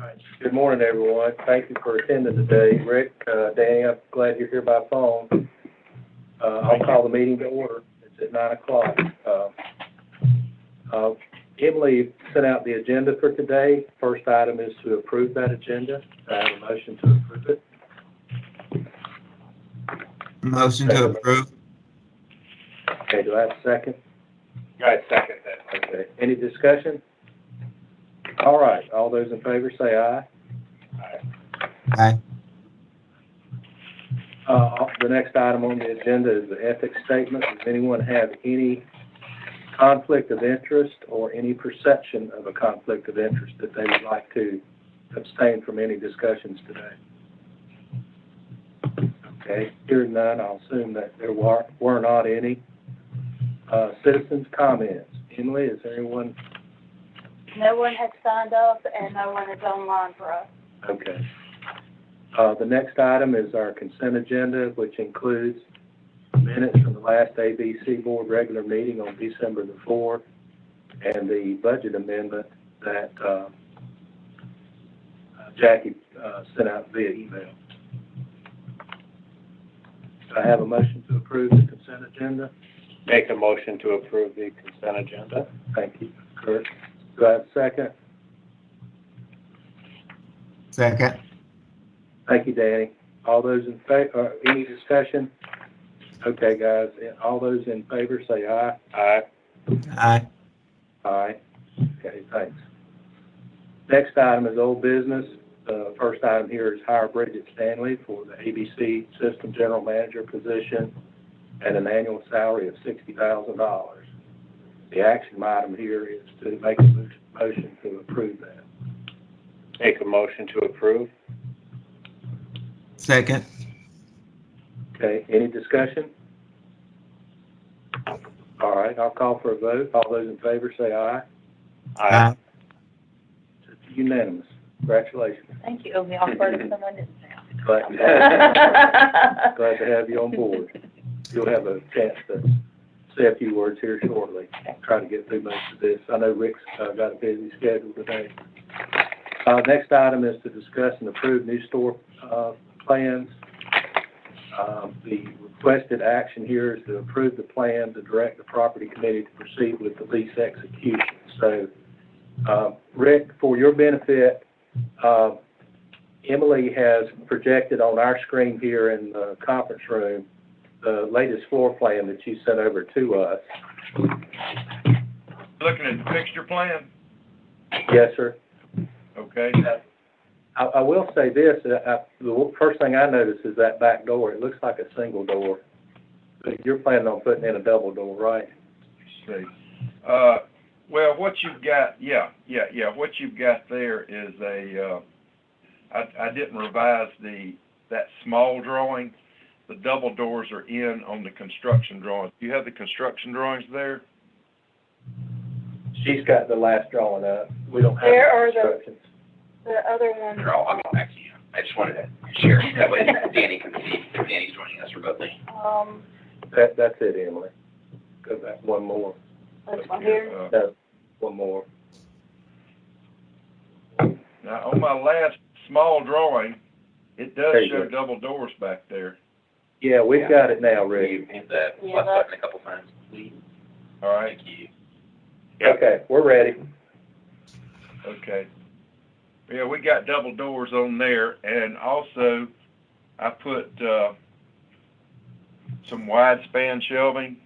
right. Good morning, everyone. Thank you for attending today. Rick, Danny, I'm glad you're here by phone. I'll call the meeting to order. It's at 9 o'clock. Emily sent out the agenda for today. First item is to approve that agenda. I have a motion to approve it. Motion to approve. Okay, do I have a second? I second that. Okay. Any discussion? All right. All those in favor say aye. Aye. The next item on the agenda is the ethics statement. Does anyone have any conflict of interest or any perception of a conflict of interest that they would like to abstain from any discussions today? Okay, hearing none, I'll assume that there were not any. Citizens' comments. Emily, is there anyone? No one has signed up and no one is online for us. Okay. The next item is our consent agenda, which includes minutes from the last ABC Board regular meeting on December the 4th and the budget amendment that Jackie sent out via email. Do I have a motion to approve the consent agenda? Make a motion to approve the consent agenda. Thank you, Kurt. Do I have a second? Second. Thank you, Danny. All those in favor, any discussion? Okay, guys, all those in favor say aye. Aye. Aye. Aye. Okay, thanks. Next item is old business. The first item here is hire Bridget Stanley for the ABC System General Manager position at an annual salary of $60,000. The action item here is to make a motion to approve that. Make a motion to approve. Second. Okay, any discussion? All right, I'll call for a vote. All those in favor say aye. Aye. It's unanimous. Congratulations. Thank you. It'll be awkward if someone didn't say Glad to have you on board. You'll have a chance to say a few words here shortly. Try to get through most of this. I know Rick's got a busy schedule today. Next item is to discuss and approve new store plans. The requested action here is to approve the plan to direct the property committee to proceed with the lease execution. So, Rick, for your benefit, Emily has projected on our screen here in the conference room the latest floor plan that you sent over to us. Looking at the fixture plan? Yes, sir. Okay. I will say this, the first thing I noticed is that back door. It looks like a single door. But you're planning on putting in a double door, right? See. Well, what you've got, what you've got there is I didn't revise that small drawing. The double doors are in on the construction drawings. Do you have the construction drawings there? She's got the last drawing up. We don't have There are the instructions. The other one. I'll get back to you. I just wanted to share. That way Danny can see. Danny's joining us remotely. That's it, Emily. Go back one more. This one here. No, one more. Now, on my last small drawing, it does There you show go. double doors back there. Yeah, we've got it now, Rick. You hit that Yeah, plus button a couple times, please. All right. Thank you. Okay, we're ready. Okay. Yeah, we got double doors on there, and also I put some wide span shelving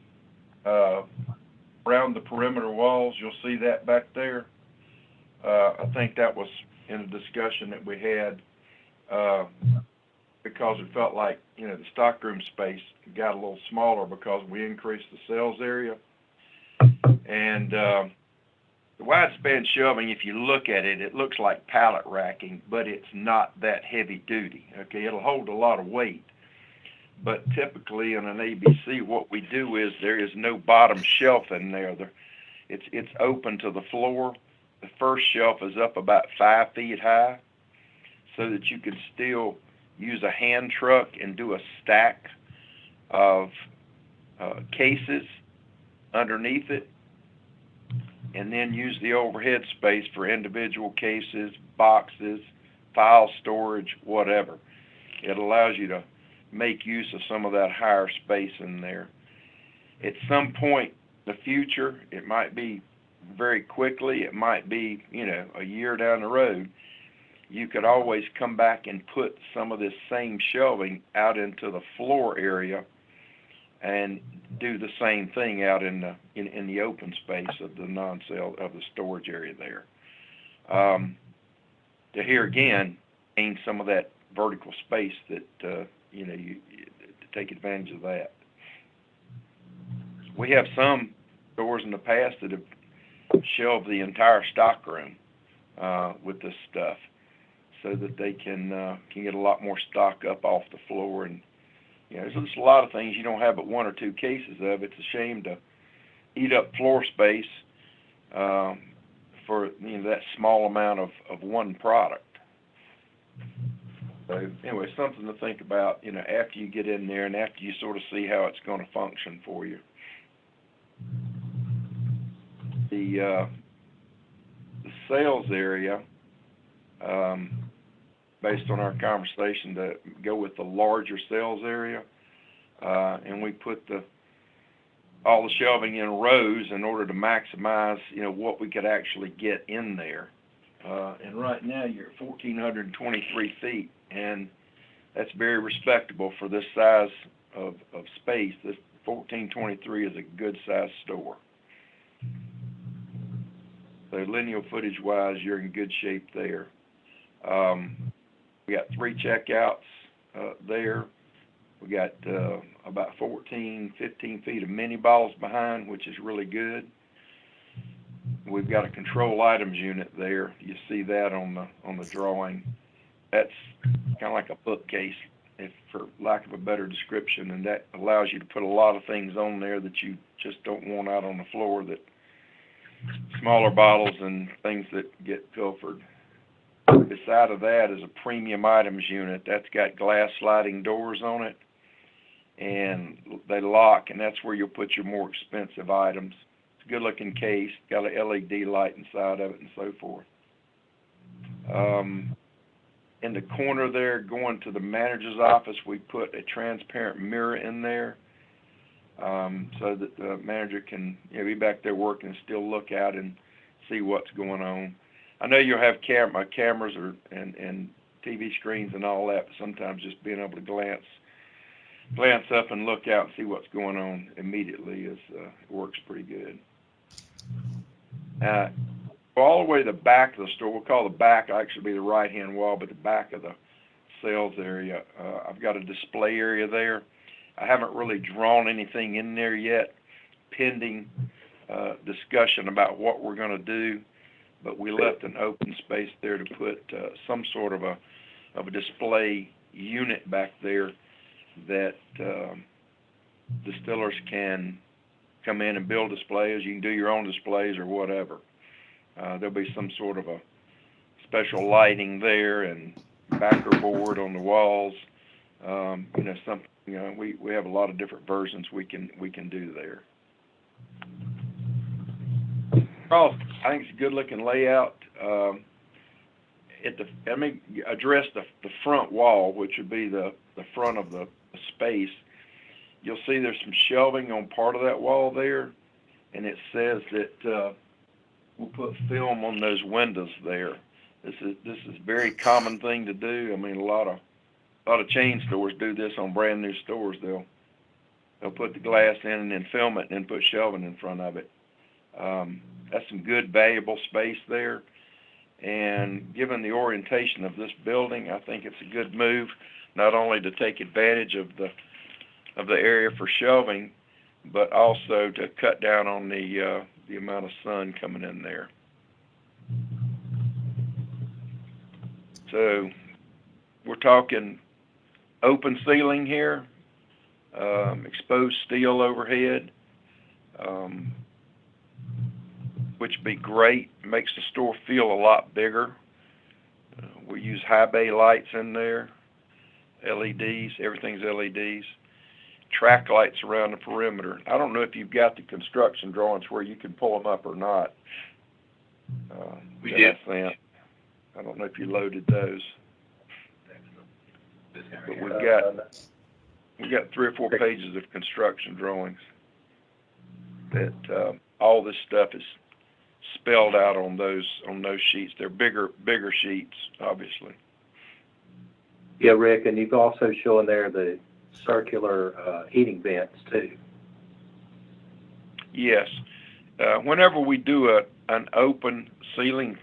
around the perimeter walls. You'll see that back there. I think that was in a discussion that we had because it felt like, the stockroom space got a little smaller because we increased the sales area. And the wide span shelving, if you look at it, it looks like pallet racking, but it's not that heavy duty. Okay, it'll hold a lot of weight. But typically in an ABC, what we do is there is no bottom shelf in there. It's open to the floor. The first shelf is up about 5 feet high so that you can still use a hand truck and do a stack of cases underneath it. and then use the overhead space for individual cases, boxes, file storage, whatever. It allows you to make use of some of that higher space in there. At some point in the future, it might be very quickly, it might be, a year down the road, you could always come back and put some of this same shelving out into the floor area and do the same thing out in the open space of the non-sale of the storage area there. To here again, gain some of that vertical space that you to take advantage of that. We have some stores in the past that have shelved the entire stock room with this stuff, so that they can get a lot more stock up off the floor. And there's just a lot of things you don't have but one or two cases of. It's a shame to eat up floor space for that small amount of one product. So anyway, something to think about, after you get in there and after you sort of see how it's going to function for you. The sales area, based on our conversation, to go with the larger sales area, and we put all the shelving in rows in order to maximize, what we could actually get in there. And right now you're at 1,423 feet, and that's very respectable for this size of space. This 1,423 is a good size store. So lineal footage wise, you're in good shape there. We got 3 checkouts there. We got about 14, 15 feet of mini bottles behind, which is really good. We've got a control items unit there. You see that on the drawing. That's kind of like a bookcase, for lack of a better description, and that allows you to put a lot of things on there that you just don't want out on the floor, that smaller bottles and things that get pilfered. Beside of that is a premium items unit. That's got glass sliding doors on it, and they lock, and that's where you'll put your more expensive items. It's a good looking case, got an LED light inside of it and so forth. In the corner there, going to the manager's office, we put a transparent mirror in there, so that the manager can be back there working and still look out and see what's going on. I know you'll have cameras and TV screens and all that, but sometimes just being able to glance up and look out and see what's going on immediately works pretty good. All the way to the back of the store, we'll call the back actually be the right-hand wall, but the back of the sales area, I've got a display area there. I haven't really drawn anything in there yet, pending discussion about what we're going to do, but we left an open space there to put some sort of a display unit back there that distillers can come in and build displays. You can do your own displays or whatever. There'll be some sort of a special lighting there and backer board on the walls. We have a lot of different versions we can do there. I think it's a good looking layout. Let me address the front wall, which would be the front of the space. You'll see there's some shelving on part of that wall there, and it says that we'll put film on those windows there. This is a very common thing to do. I mean, a lot of chain stores do this on brand new stores. They'll put the glass in and then film it and then put shelving in front of it. That's some good, valuable space there. And given the orientation of this building, I think it's a good move, not only to take advantage of the area for shelving, but also to cut down on the amount of sun coming in there. So we're talking open ceiling here, exposed steel overhead, which would be great. Makes the store feel a lot bigger. We use high bay lights in there, LEDs, everything's LEDs. Track lights around the perimeter. I don't know if you've got the construction drawings where you can pull them up or not, We that did. I sent. I don't know if you loaded those, but we've got 3 or 4 pages of construction drawings that, all this stuff is spelled out on those sheets. They're bigger sheets, obviously. Yeah, Rick, and you've also shown there the circular, heating vents too. Yes. Whenever we do an open ceiling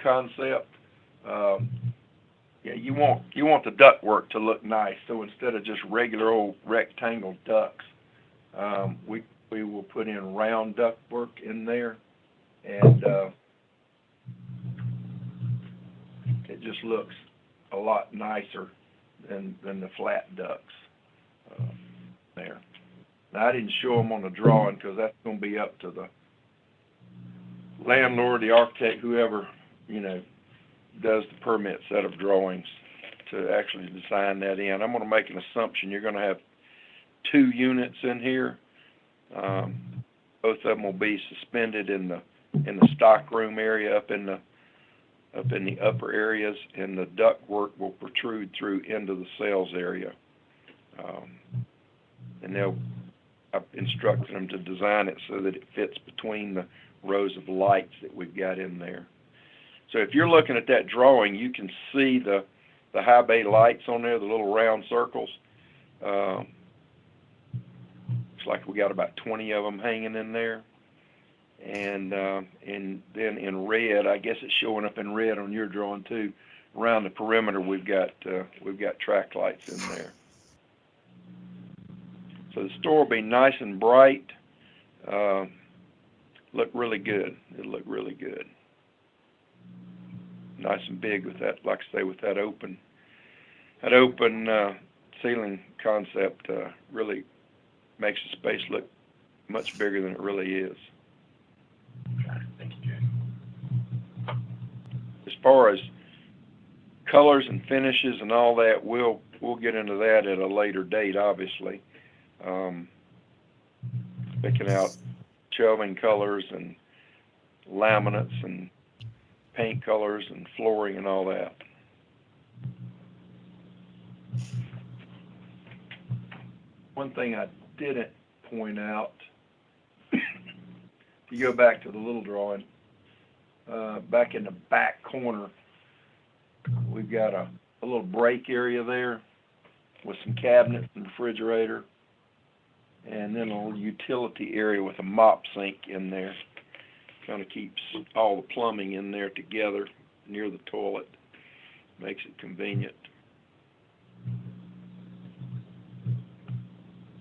concept, yeah, you want the ductwork to look nice. So instead of just regular old rectangle ducts, we will put in round ductwork in there, and it just looks a lot nicer than the flat ducts there. Now, I didn't show them on the drawing because that's going to be up to the landlord, the architect, whoever, does the permit set of drawings to actually design that in. I'm going to make an assumption you're going to have 2 units in here. Both of them will be suspended in the stock room area up in the upper areas, and the ductwork will protrude through into the sales area. And I've instructed them to design it so that it fits between the rows of lights that we've got in there. So if you're looking at that drawing, you can see the high bay lights on there, the little round circles. It's like we got about 20 of them hanging in there. And then in red, I guess it's showing up in red on your drawing too. Around the perimeter, we've got track lights in there. So the store will be nice and bright. Look really good. It'll look really good. Nice and big with that, like I say, with that open ceiling concept. Really makes the space look much bigger than it really is. Thank you, Jay. As far as colors and finishes and all that, we'll get into that at a later date, obviously. Picking out shelving colors and laminates and paint colors and flooring and all that. One thing I didn't point out, if you go back to the little drawing, back in the back corner, we've got a little break area there with some cabinets and refrigerator, and then a little utility area with a mop sink in there. Kind of keeps all the plumbing in there together near the toilet. Makes it convenient.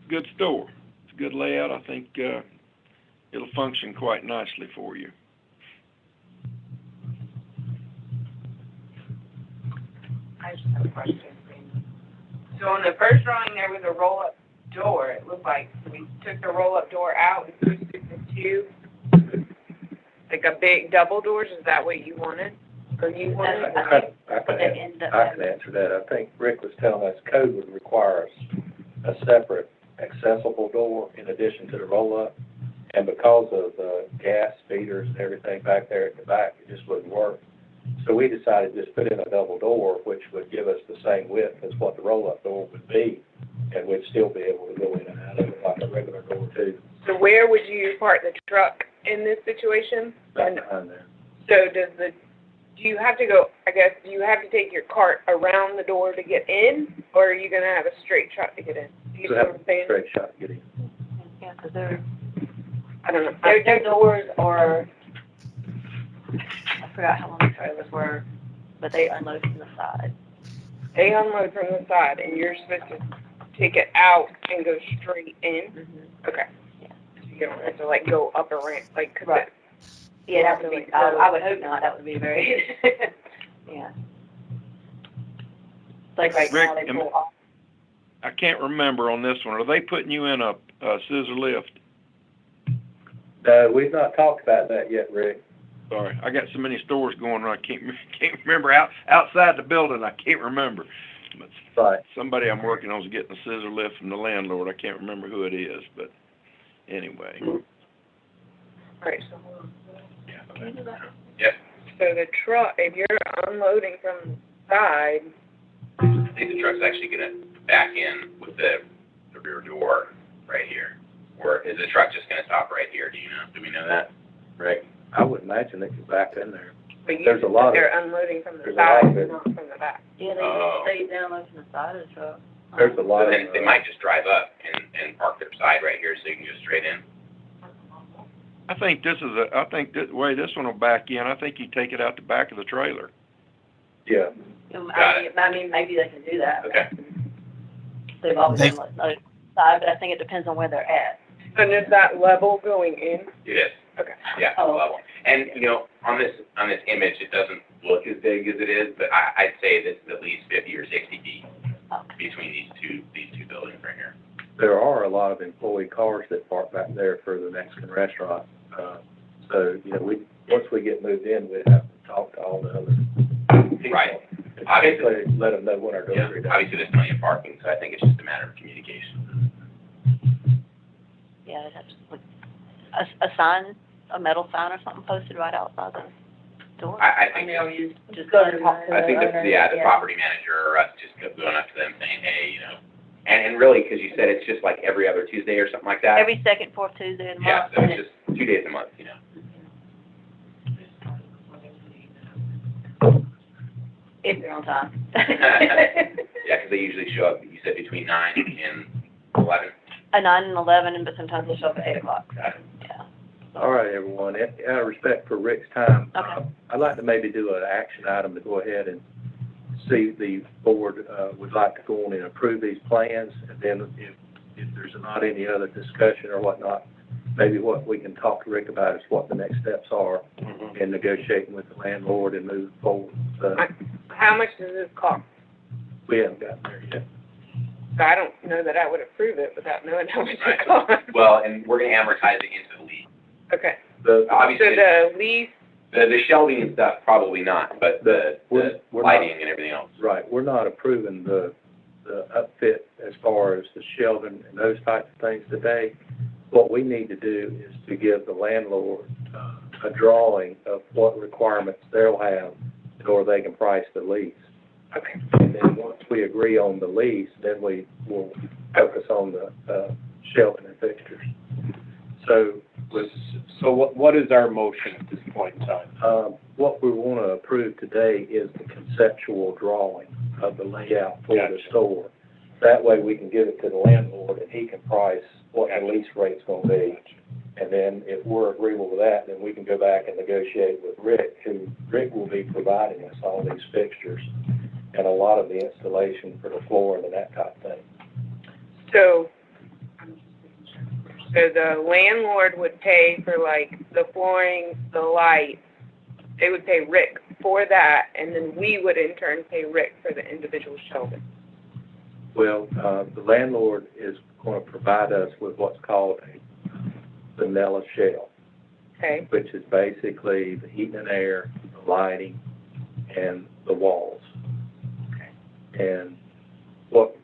Good store. It's a good layout. I think it'll function quite nicely for you. I just have a question. So on the first drawing, there was a roll-up door. It looked like we took the roll-up door out and pushed it to 2, like a big double doors. Is that what you wanted? Or you wanted? I can answer that. I think Rick was telling us code would require us a separate accessible door in addition to the roll-up. And because of the gas feeders and everything back there at the back, it just wouldn't work. So we decided to just put in a double door, which would give us the same width as what the roll-up door would be, and we'd still be able to go in and out of it like a regular door too. So where would you park the truck in this situation? Right behind there. So do you have to go, I guess, do you have to take your cart around the door to get in, or are you going to have a straight shot to get in? Do you see what I'm saying? Straight shot to get in. Yeah, because they're, I don't know. their doors are, I forgot how long the trailers were, but they unload from the side. They unload from the side, and you're supposed to take it out and go straight in? Mm-hmm. Okay. Yeah. So you don't have to, like, go up a ramp, like, 'cause Right. Yeah, that would be, I would hope not, that would be very, yeah. Like right now, they pull off. I can't remember on this one. Are they putting you in a scissor lift? We've not talked about that yet, Rick. Sorry, I got so many stores going on. I can't remember outside the building. I can't remember. But Right. somebody I'm working on is getting a scissor lift from the landlord. I can't remember who it is, but anyway. Right, so So the truck, if you're unloading from the side, I think the truck's actually gonna back in with the rear door right here. Or is the truck just gonna stop right here? Do you know? Do we know that, Rick? I would imagine they could back in there. but you There's a said lot of- they're unloading from the there's a lot side, of it. not from the back. Yeah, Oh. they download from the side of the truck. There's a So lot of, then they might just drive up and park their side right here so you can go straight in. I think the way this one will back in, I think you take it out the back of the trailer. yeah, I mean, maybe they can do that. Okay. They've always They- been like side, but I think it depends on where they're at. And is that level going in? It is. Okay. Yeah, Oh. level. And, you know, on this image, it doesn't look as big as it is, but I'd say this is at least 50 or 60 feet Okay. between these two buildings right here. there are a lot of employee cars that park back there for the Mexican restaurant. So, you know, once we get moved in, we'd have to talk to all the other people. Right. Basically, let them know when our Yeah, delivery day. obviously there's plenty of parking, so I think it's just a matter of communication. Yeah, they'd have to put a sign, a metal sign or something posted right outside the door. I think, Or you just Go go to to talk to I think the property manager or us just going up to them saying, hey, you know, and really, because you said it's just like every other Tuesday or something like that? every second, fourth Tuesday of the Yeah, month. so and it's just 2 days a month, you know. If they're on time. Yeah, because they usually show up, you said between 9 and 11? At 9 and 11, but sometimes they show up at 8 o'clock. Got it. Yeah. All right, everyone, out of respect for Rick's time, Okay. I'd like to maybe do an action item to go ahead and see if the board would like to go on and approve these plans, and then if there's not any other discussion or whatnot, maybe what we can talk to Rick about is what the next steps are in negotiating with the landlord and moving forward. So How much does this cost? we haven't gotten there yet. So I don't know that I would approve it without knowing how much Right. it costs. Well, and we're going to amortize it into the lease. Okay. The, So Obviously, the lease, the shelving and stuff, probably not, but the we're not, lighting and everything else. right, we're not approving the upfit as far as the shelving and those types of things today. What we need to do is to give the landlord a drawing of what requirements they'll have in order they can price the lease. okay. And then once we agree on the lease, then we will focus on the shelving and fixtures. So what is our motion at this point in time? What we want to approve today is the conceptual drawing of the layout for the Gotcha. store. That way we can give it to the landlord and he can price what the lease rate's going to be. And then if we're agreeable with that, then we can go back and negotiate with Rick, Rick will be providing us all these fixtures and a lot of the installation for the flooring and that type of thing. So the landlord would pay for like the flooring, the lights. They would pay Rick for that, and then we would in turn pay Rick for the individual shelving. Well, the landlord is going to provide us with what's called a vanilla shell, Okay. which is basically the heating and air, the lighting, and the walls. And what,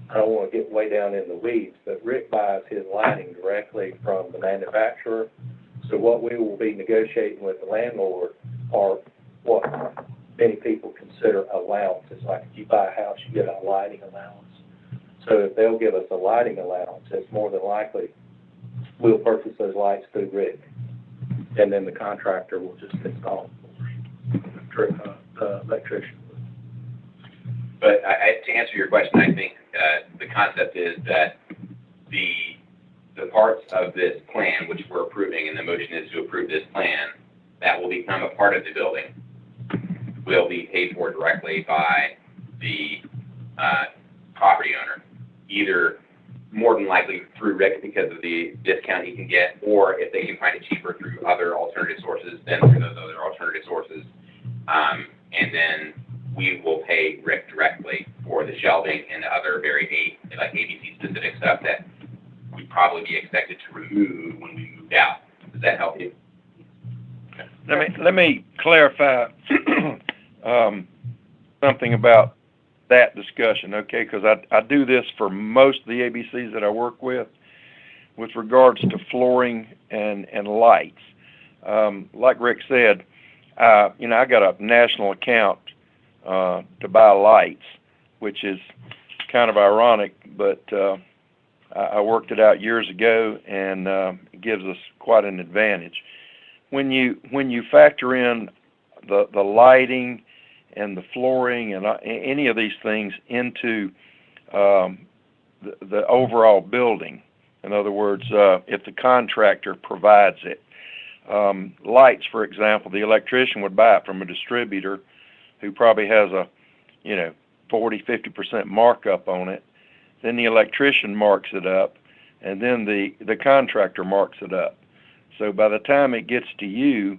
I don't want to get way down in the weeds, but Rick buys his lighting directly from the manufacturer. So what we will be negotiating with the landlord are what many people consider allowances. Like if you buy a house, you get a lighting allowance. So if they'll give us a lighting allowance, it's more than likely we'll purchase those lights through Rick. And then the contractor will just install them for us, the electrician. But to answer your question, I think the concept is that the parts of this plan, which we're approving, and the motion is to approve this plan, that will become a part of the building, will be paid for directly by the property owner, either more than likely through Rick because of the discount he can get, or if they can find it cheaper through other alternative sources, then through those other alternative sources. And then we will pay Rick directly for the shelving and the other very like ABC specific stuff that we'd probably be expected to remove when we moved out. Does that help you? Let me clarify something about that discussion, okay? Because I do this for most of the ABCs that I work with regards to flooring and lights. Like Rick said, I got a national account to buy lights, which is kind of ironic, but I worked it out years ago, and it gives us quite an advantage. When you factor in the lighting and the flooring and any of these things into the overall building, in other words, if the contractor provides it, lights, for example, the electrician would buy it from a distributor who probably has a 40-50% markup on it. Then the electrician marks it up, and then the contractor marks it up. So by the time it gets to you,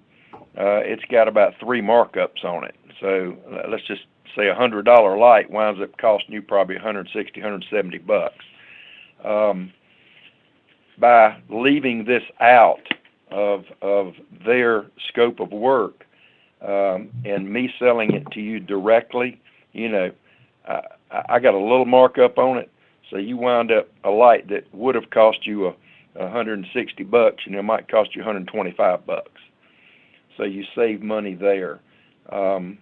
it's got about 3 markups on it. So let's just say $100 light winds up costing you probably $160, $170. By leaving this out of their scope of work, and me selling it to you directly, I got a little markup on it, so you wind up a light that would have cost you $160, and it might cost you $125. So you save money there, and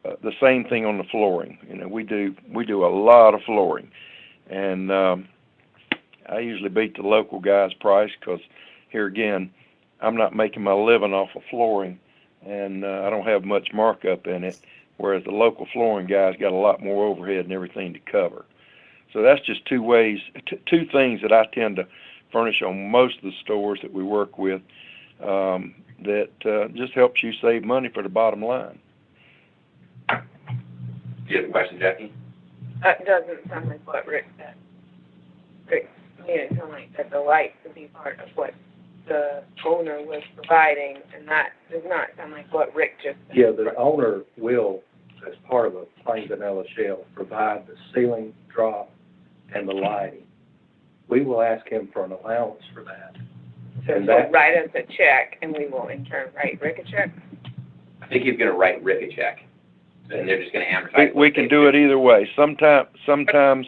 the same thing on the flooring. We do a lot of flooring, and I usually beat the local guy's price because here again, I'm not making my living off of flooring, and I don't have much markup in it, whereas the local flooring guy's got a lot more overhead and everything to cover. So that's just two things that I tend to furnish on most of the stores that we work with, that just helps you save money for the bottom line. Do you have a question, Jackie? That doesn't sound like what Rick said. Rick made it sound like that the lights would be part of what the owner was providing, and that does not sound like what Rick just said. Yeah, the owner will, as part of a plain vanilla shell, provide the ceiling drop and the lighting. We will ask him for an allowance for that. So And he'll that, write us a check, and we will in turn write Rick a check? I think he's going to write Rick a check, and they're just going to amortize. We can do it either way. Sometimes,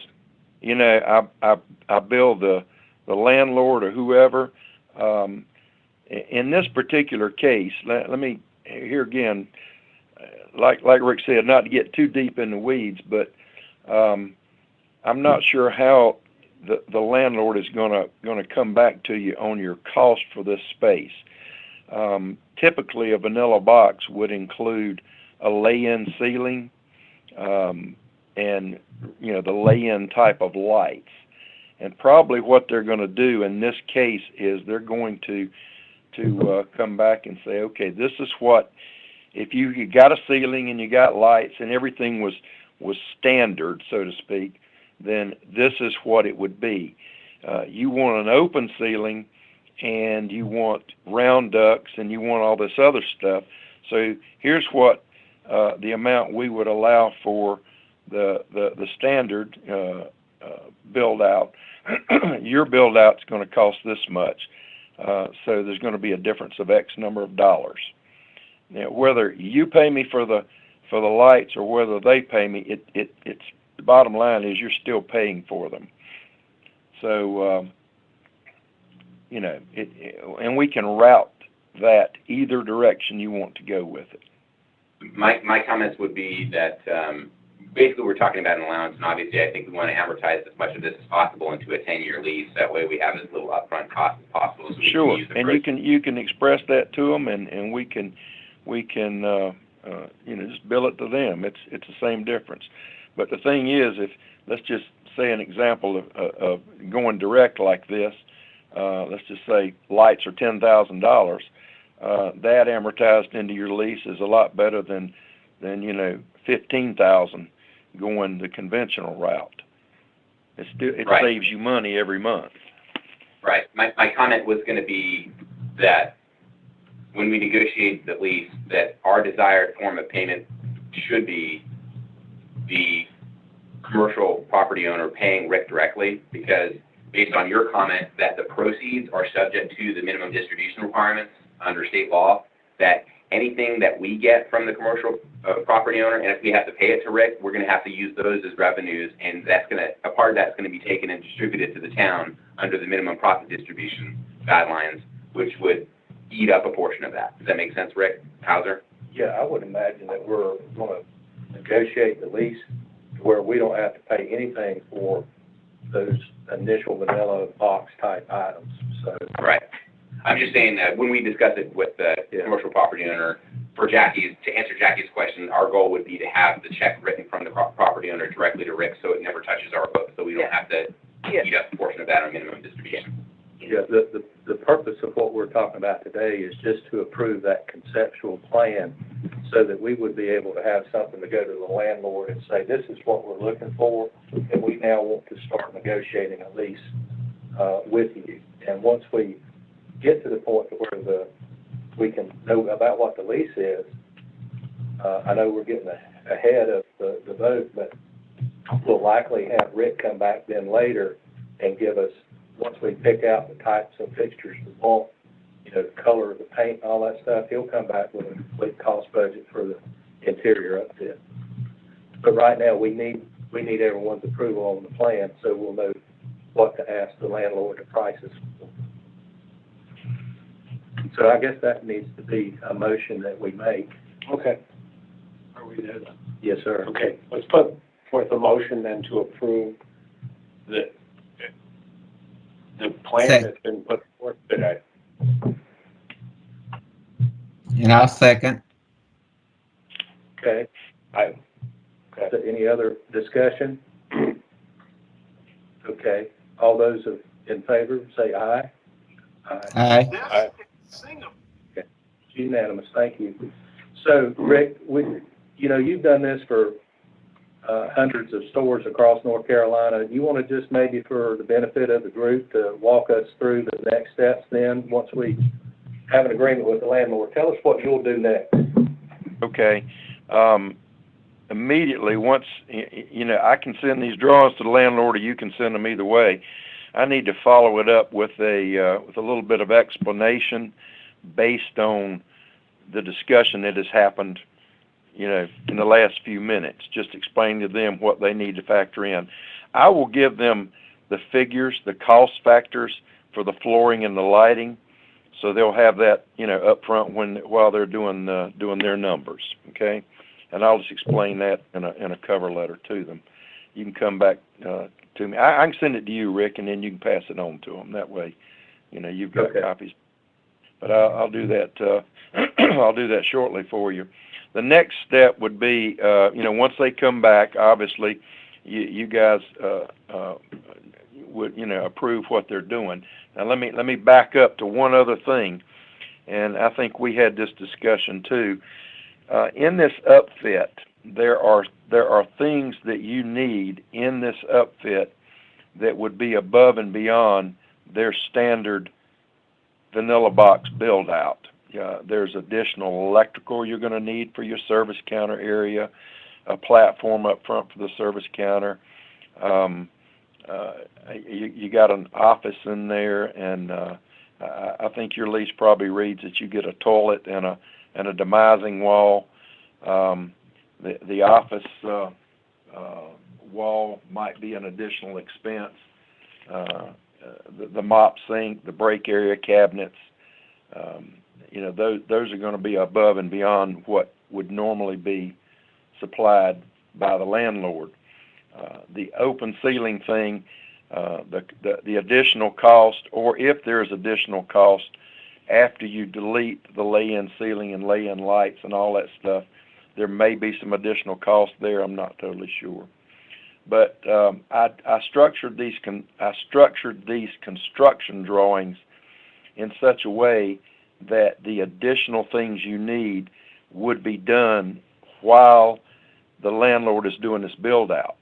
I bill the landlord or whoever. In this particular case, let me here again, like Rick said, not to get too deep in the weeds, but I'm not sure how the landlord is gonna come back to you on your cost for this space. Typically, a vanilla box would include a lay-in ceiling, and the lay-in type of lights. And probably what they're going to do in this case is they're going to come back and say, okay, this is what, if you got a ceiling and you got lights and everything was standard, so to speak, then this is what it would be. You want an open ceiling, and you want round ducts, and you want all this other stuff. So here's what the amount we would allow for the standard build out. Your build out's going to cost this much, so there's going to be a difference of X number of dollars. Now, whether you pay me for the lights or whether they pay me, it's the bottom line is you're still paying for them. So and we can route that either direction you want to go with it. My comments would be that basically we're talking about an allowance, and obviously I think we want to amortize as much of this as possible into a 10-year lease. That way we have as little upfront cost as possible. So Sure, and you can express that to them, and we can just bill it to them. It's the same difference. But the thing is, if let's just say an example of going direct like this, let's just say lights are $10,000. That amortized into your lease is a lot better than $15,000 going the conventional route. It right. Saves you money every month. Right. My comment was going to be that when we negotiate the lease, that our desired form of payment should be the commercial property owner paying Rick directly, because based on your comment that the proceeds are subject to the minimum distribution requirements under state law, that anything that we get from the commercial property owner, and if we have to pay it to Rick, we're going to have to use those as revenues, and a part of that's going to be taken and distributed to the town under the minimum profit distribution guidelines, which would eat up a portion of that. Does that make sense, Rick Hauser? Yeah, I would imagine that we're gonna negotiate the lease to where we don't have to pay anything for those initial vanilla box type items, so. Right. I'm just saying that when we discuss it with the commercial property owner, to answer Jackie's question, our goal would be to have the check written from the property owner directly to Rick, so it never touches our books, so we don't have to eat up a portion of that on minimum distribution. Yeah, the purpose of what we're talking about today is just to approve that conceptual plan so that we would be able to have something to go to the landlord and say, this is what we're looking for, and we now want to start negotiating a lease with you. And once we get to the point to where we can know about what the lease is, I know we're getting ahead of the vote, but we'll likely have Rick come back then later and give us, once we pick out the types of fixtures we want, the color of the paint and all that stuff, he'll come back with a complete cost budget for the interior upfit. But right now, we need everyone's approval on the plan, so we'll know what to ask the landlord to price us for. So I guess that needs to be a motion that we make. Okay. Are we there then? Yes, sir. Okay, let's put forth a motion then to approve the plan Second. that's been put forth today. And I'll second. Okay. Okay. So any other discussion? Okay. All those in favor, say aye. Aye. Aye. Okay. Unanimous. Thank you. So, Rick, you've done this for hundreds of stores across North Carolina. You want to just maybe for the benefit of the group to walk us through the next steps then, once we have an agreement with the landlord? Tell us what you'll do next. Okay. Immediately, once, I can send these drawings to the landlord, or you can send them either way. I need to follow it up with a little bit of explanation based on the discussion that has happened, in the last few minutes. Just explain to them what they need to factor in. I will give them the figures, the cost factors for the flooring and the lighting, so they'll have that, up front while they're doing their numbers. Okay. And I'll just explain that in a cover letter to them. You can come back to me. I can send it to you, Rick, and then you can pass it on to them. That way, you've got copies. But I'll do that. I'll do that shortly for you. The next step would be, once they come back, obviously, you guys would, approve what they're doing. Now let me back up to one other thing, and I think we had this discussion too. In this upfit, there are things that you need in this upfit that would be above and beyond their standard vanilla box build out. There's additional electrical you're going to need for your service counter area, a platform up front for the service counter. You got an office in there, and I think your lease probably reads that you get a toilet and a demising wall. The office wall might be an additional expense. The mop sink, the break area cabinets, those are going to be above and beyond what would normally be supplied by the landlord. The open ceiling thing, the additional cost, or if there's additional cost after you delete the lay-in ceiling and lay-in lights and all that stuff, there may be some additional cost there. I'm not totally sure. But I structured these construction drawings in such a way that the additional things you need would be done while the landlord is doing this build out.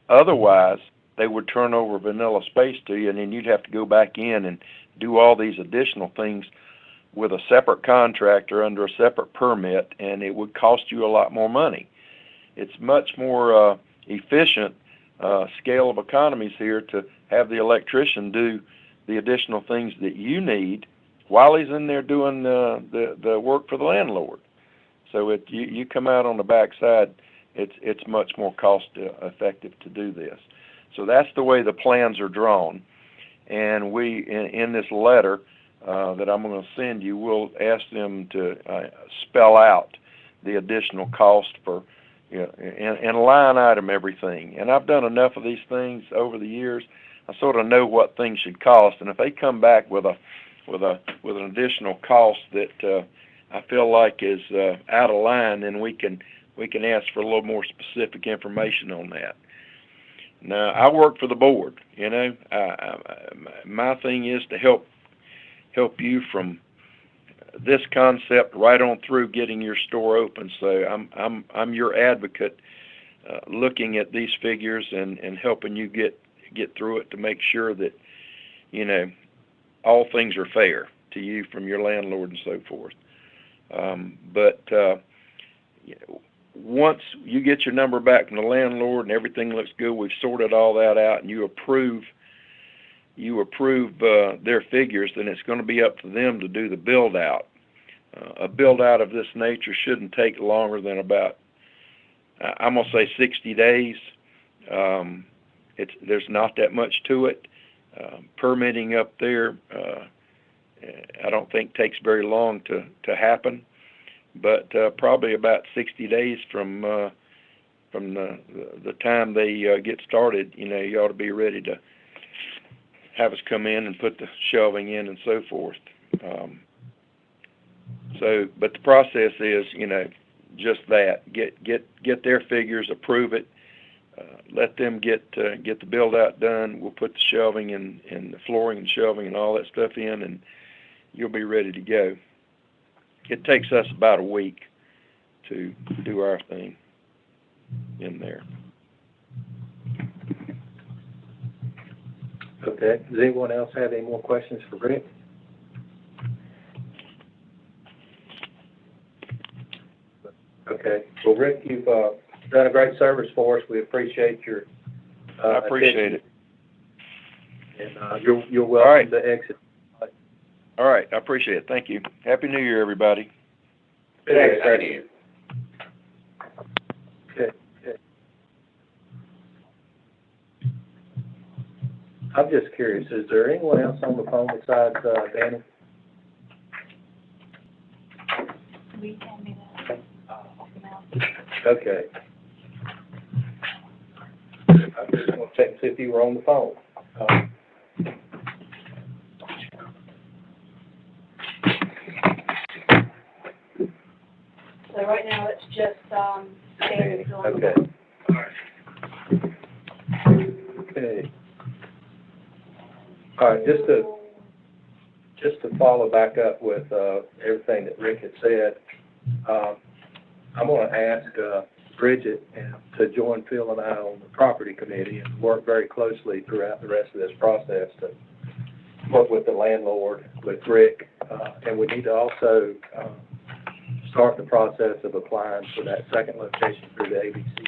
Otherwise, they would turn over vanilla space to you, and then you'd have to go back in and do all these additional things with a separate contractor under a separate permit, and it would cost you a lot more money. It's much more efficient scale of economies here to have the electrician do the additional things that you need while he's in there doing the work for the landlord. So you come out on the backside, it's much more cost effective to do this. So that's the way the plans are drawn. And we, in this letter, that I'm gonna send you, we'll ask them to spell out the additional cost for, you know, and line item everything. And I've done enough of these things over the years, I sort of know what things should cost. And if they come back with an additional cost that I feel like is out of line, then we can ask for a little more specific information on that. Now, I work for the board, you know. My thing is to help you from this concept right on through getting your store open. So I'm your advocate, looking at these figures and helping you get through it to make sure that, you know, all things are fair to you from your landlord and so forth. But once you get your number back from the landlord and everything looks good, we've sorted all that out, and you approve their figures, then it's going to be up to them to do the build out. A build out of this nature shouldn't take longer than about, I'm going to say 60 days. There's not that much to it. Permitting up there, I don't think takes very long to happen, but probably about 60 days from the time they get started, you know, you ought to be ready to have us come in and put the shelving in and so forth. But the process is, you know, just that. Get their figures, approve it, let them get the build out done. We'll put the shelving and the flooring and shelving and all that stuff in, and you'll be ready to go. It takes us about a week to do our thing in there. Okay, does anyone else have any more questions for Rick? Okay, well, Rick, you've done a great service for us. We appreciate your I appreciate it. And you're welcome to exit. All right, I appreciate it. Thank you. Happy New Year, everybody. Okay, Thank you. okay. I'm just curious, is there anyone else on the phone besides Danny? We can do that. Okay. I'm just going to check and see if you were on the phone. So right now it's just, standard filling. Okay. Okay. All right, just to follow back up with everything that Rick had said, I'm going to ask Bridget to join Phil and I on the property committee and work very closely throughout the rest of this process to work with the landlord, with Rick, and we need to also start the process of applying for that second location through the ABC.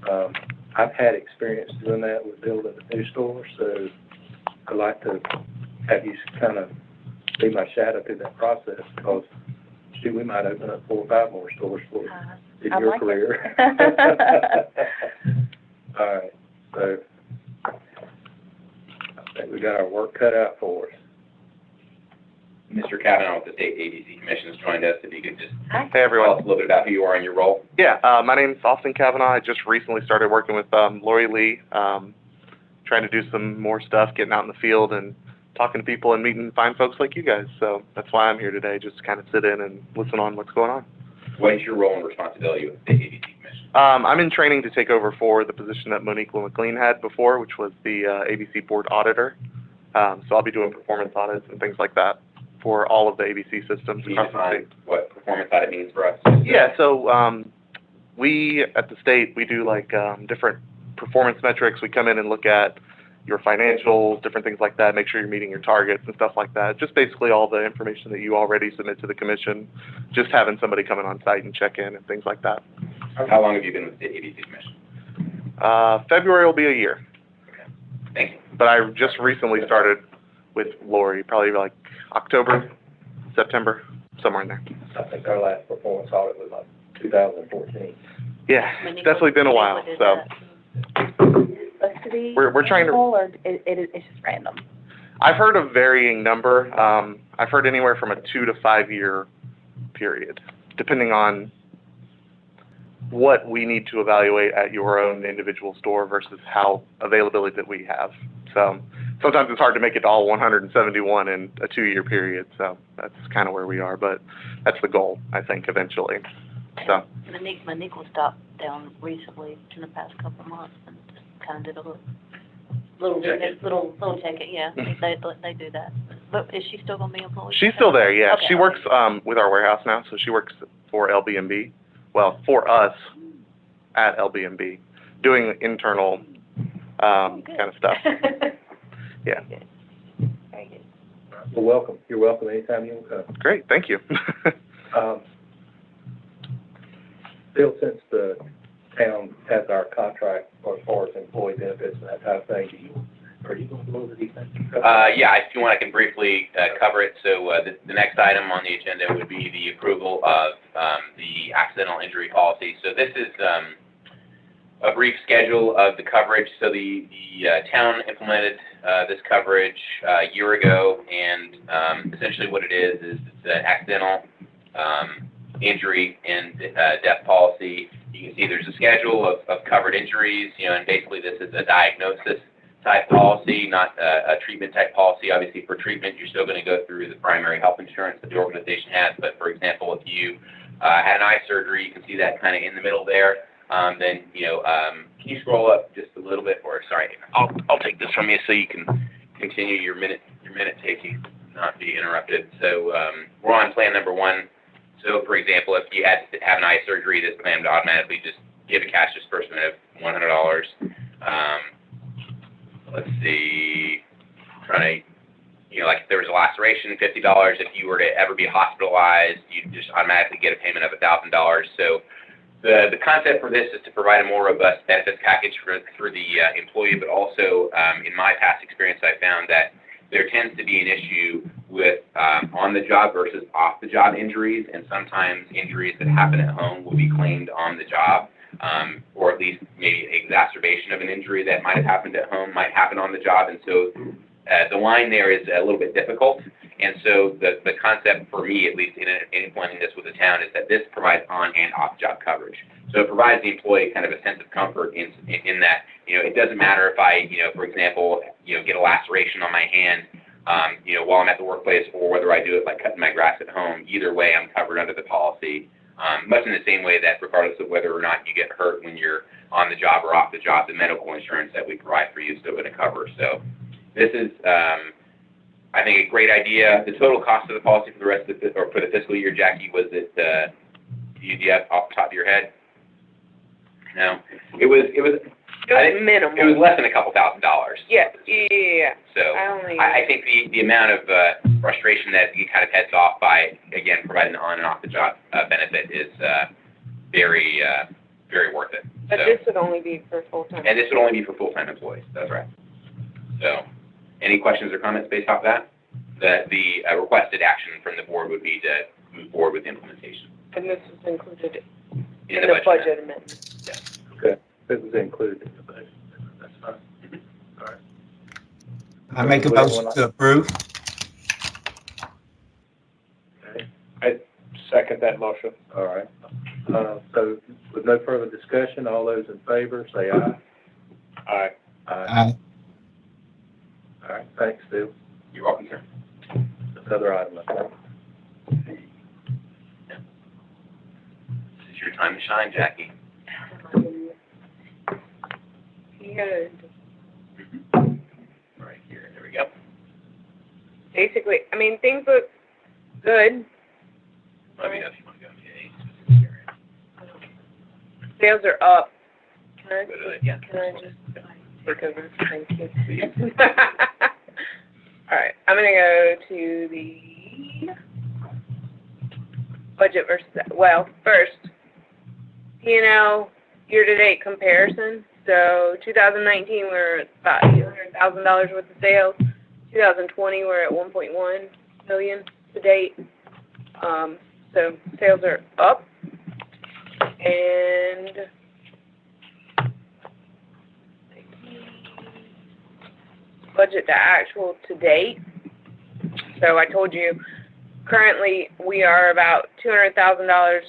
So, I've had experience doing that with building a new store, so I'd like to have you kind of be my shadow through that process, because we might open up 4 or 5 more stores for you in your career. All right, so I think we got our work cut out for us. Mr. Kavanaugh with the State ABC Commission has joined us. If you could just Hey tell everyone. us a little bit about who you are and your role. Yeah, my name's Austin Kavanaugh. I just recently started working with Lori Lee, trying to do some more stuff, getting out in the field and talking to people and meeting fine folks like you guys. So that's why I'm here today, just to kind of sit in and listen on what's going on. What is your role and responsibility with the State ABC Commission? I'm in training to take over for the position that Monique McLean had before, which was the ABC Board Auditor. So I'll be doing performance audits and things like that for all of the ABC systems Can you across the state. define what performance audit means for us? Yeah, so we at the state, we do like different performance metrics. We come in and look at your financials, different things like that, make sure you're meeting your targets and stuff like that. Just basically all the information that you already submit to the commission, just having somebody come in on site and check in and things like that. How long have you been with the State ABC Commission? February will be a year. Thank you. But I just recently started with Lori, probably like October, September, somewhere in there. I think our last performance audit was like 2014. Yeah, it's definitely been a while, so. Supposed to be We're trying to- annual, or it's just random? I've heard a varying number. I've heard anywhere from a 2 to 5 year period, depending on what we need to evaluate at your own individual store versus how availability that we have. So sometimes it's hard to make it all 171 in a 2-year period. So that's kind of where we are, but that's the goal, I think, eventually. So Monique was stopped down recently in the past couple of months and just kind of did a little check-in, yeah. They do that. But is she still gonna be employed? she's still there, yeah. Okay. She works with our warehouse now, so she works for LB&B. Well, for us at LB&B, doing internal kind of stuff. Yeah. Good. Very good. Well, welcome. You're welcome anytime you want to come. Great, thank you. Bill, since the town has our contract as far as employee benefits and that type of thing, are you going to go over these things? Yeah, if you want, I can briefly cover it. So the next item on the agenda would be the approval of the accidental injury policy. So this is a brief schedule of the coverage. So the town implemented this coverage a year ago, and essentially what it is it's an accidental injury and death policy. You can see there's a schedule of covered injuries, and basically this is a diagnosis type policy, not a treatment type policy. Obviously for treatment, you're still going to go through the primary health insurance that the organization has. But for example, if you had an eye surgery, you can see that kind of in the middle there. Then, can you scroll up just a little bit? Or sorry, I'll take this from you so you can continue your minute taking, not be interrupted. So we're on plan number 1. So for example, if you had to have an eye surgery, this plan would automatically just give a cash disbursement of $100. Let's see, trying to, like if there was a laceration, $50. If you were to ever be hospitalized, you'd just automatically get a payment of $1,000. So the concept for this is to provide a more robust benefits package for the employee, but also in my past experience, I found that there tends to be an issue with on-the-job versus off-the-job injuries, and sometimes injuries that happen at home will be claimed on the job. Or at least maybe an exacerbation of an injury that might have happened at home might happen on the job. And so the line there is a little bit difficult. And so the concept for me, at least in implementing this with the town, is that this provides on and off job coverage. So it provides the employee kind of a sense of comfort in that, it doesn't matter if I, for example, get a laceration on my hand, while I'm at the workplace, or whether I do it by cutting my grass at home. Either way, I'm covered under the policy. Much in the same way that regardless of whether or not you get hurt when you're on the job or off the job, the medical insurance that we provide for you is still going to cover. So this is, I think, a great idea. The total cost of the policy for the rest of for the fiscal year, Jackie, was it, do you have off the top of your head? No. It was minimal. It was less than a couple $1,000. Yeah. So I think the amount of frustration that you kind of heads off by, again, providing on and off the job benefit is very, very worth it. But so, this would only be for full-time. And this would only be for full-time employees. That's right. So any questions or comments based off that? The requested action from the board would be to move forward with the implementation. And this is included In the budget amendment. Yes. Okay, it was included in the budget. That's fine. All right. I make a motion to approve. Okay, I second that motion. all right. So with no further discussion, all those in favor, say aye. Aye. Aye. All right, thanks, Bill. You're welcome, sir. Another item, I think. This is your time to shine, Jackie. Good. Right here. There we go. Basically, I mean, things look good. Let me know if you want to go to a specific area. Sales are up. Can I, Go to the- yeah. can I just take over? Thank you. All right, I'm gonna go to the budget versus, first, P&L year-to-date comparison. So 2019, we're at about $800,000 worth of sales. 2020, we're at 1.1 million to date. So sales are up. And budget to actual to date. So I told you, currently, we are about $200,000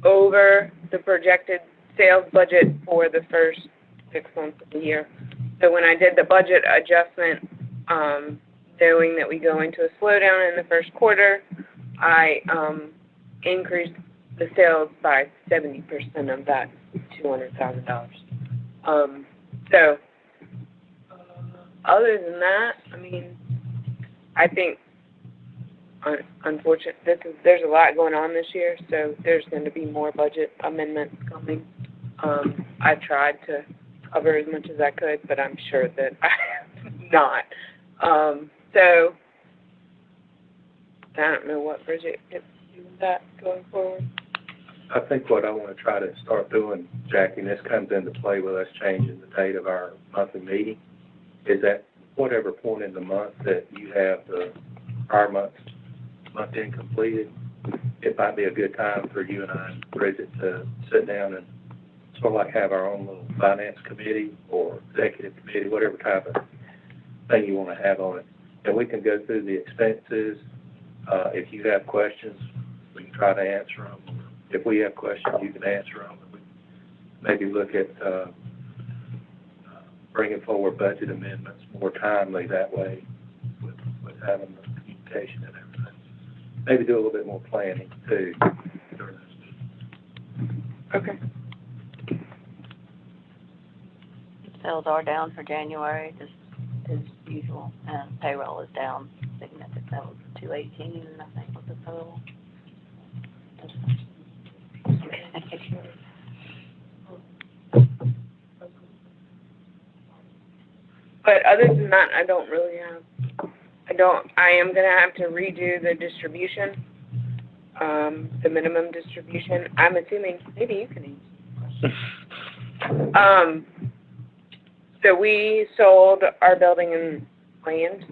over the projected sales budget for the first 6 months of the year. So when I did the budget adjustment, knowing that we go into a slowdown in the first quarter, I increased the sales by 70% of that $200,000. So other than that, I mean, I think, unfortunately, there's a lot going on this year, so there's going to be more budget amendments coming. I tried to cover as much as I could, but I'm sure that I have not. So I don't know what Bridget gets to do with that going forward. I think what I want to try to start doing, Jackie, and this comes into play with us changing the date of our monthly meeting, is at whatever point in the month that you have our month end completed, it might be a good time for you and I and Bridget to sit down and sort of like have our own little finance committee or executive committee, whatever type of thing you want to have on it. And we can go through the expenses. If you have questions, we can try to answer them. If we have questions, you can answer them. We maybe look at bringing forward budget amendments more timely that way with having the communication and everything. Maybe do a little bit more planning too during those meetings. Okay. Sales are down for January, just as usual, and payroll is down significantly. That was 218, I think, was the total. But other than that, I don't really have, I am going to have to redo the distribution, the minimum distribution. I'm assuming, maybe you can answer. So we sold our building and land.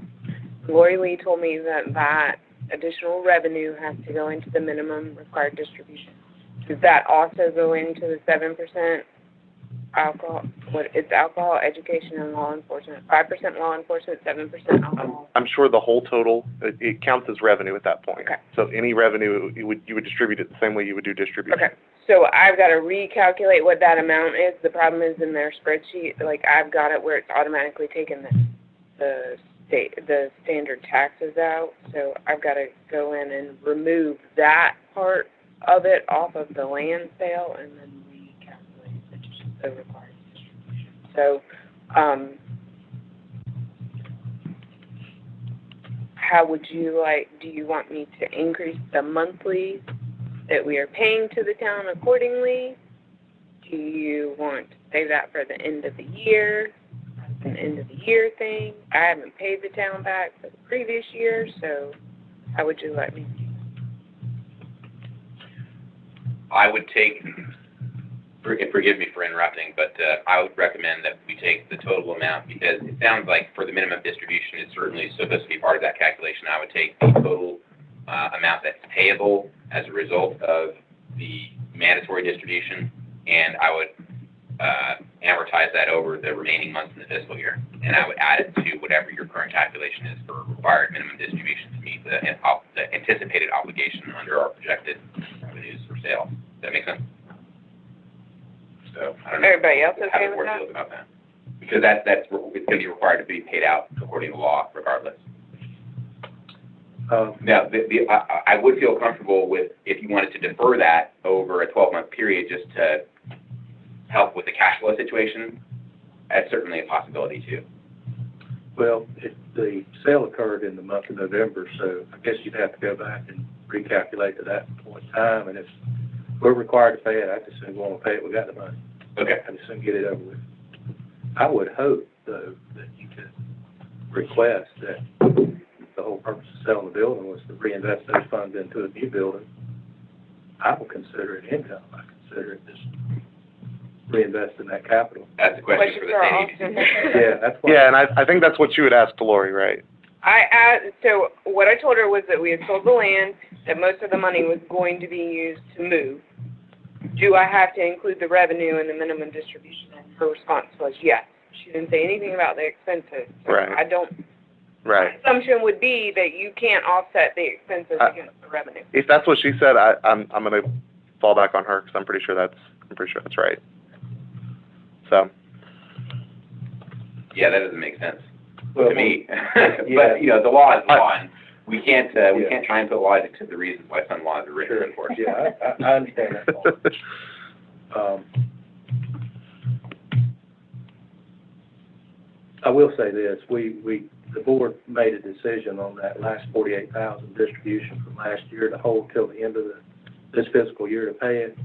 Lori Lee told me that additional revenue has to go into the minimum required distribution. Does that also go into the 7% alcohol? It's alcohol, education, and law enforcement. 5% law enforcement, 7% alcohol. I'm sure the whole total, it counts as revenue at that point. Okay. So any revenue, you would distribute it the same way you would do distribution. Okay. So I've got to recalculate what that amount is. The problem is in their spreadsheet, like I've got it where it's automatically taken the standard taxes out. So I've got to go in and remove that part of it off of the land sale and then recalculate the required distribution. So, how would you do you want me to increase the monthly that we are paying to the town accordingly? Do you want to save that for the end of the year? An end of the year thing? I haven't paid the town back for the previous year, so how would you like me to do that? I would take, forgive me for interrupting, but I would recommend that we take the total amount, because it sounds like for the minimum distribution, it's certainly supposed to be part of that calculation. I would take the total amount that's payable as a result of the mandatory distribution, and I would amortize that over the remaining months in the fiscal year. And I would add it to whatever your current calculation is for required minimum distribution to meet the anticipated obligation under our projected revenues for sales. Does that make sense? So I don't know. Everybody else how okay the with board that? feels about that. Because it's going to be required to be paid out according to law regardless. Now, I would feel comfortable with if you wanted to defer that over a 12-month period just to help with the cash flow situation. That's certainly a possibility too. Well, the sale occurred in the month of November, so I guess you'd have to go back and recalculate to that point in time. And if we're required to pay it, I just assume we want to pay it. We got the money. Okay. I just assume get it over with. I would hope, though, that you could request that the whole purpose of selling the building was to reinvest those funds into a new building. I will consider it income. I consider it just reinvesting that capital. That's a question for the state agency. Yeah, that's what. Yeah, and I think that's what you would ask to Lori, right? So what I told her was that we had sold the land, that most of the money was going to be used to move. Do I have to include the revenue in the minimum distribution? And her response was yes. she didn't say anything about the expenses. So Right. I don't, Right. my assumption would be that you can't offset the expenses against the revenue. If that's what she said, I'm gonna fall back on her, because I'm pretty sure that's right. So, Yeah, that doesn't make sense Well, to me. yeah. But, you know, the law is law, and we can't try and put laws except the reasons why some laws are written, Sure, unfortunately. yeah, I understand that part. I will say this, the board made a decision on that last 48,000 distribution from last year to hold till the end of this fiscal year to pay it.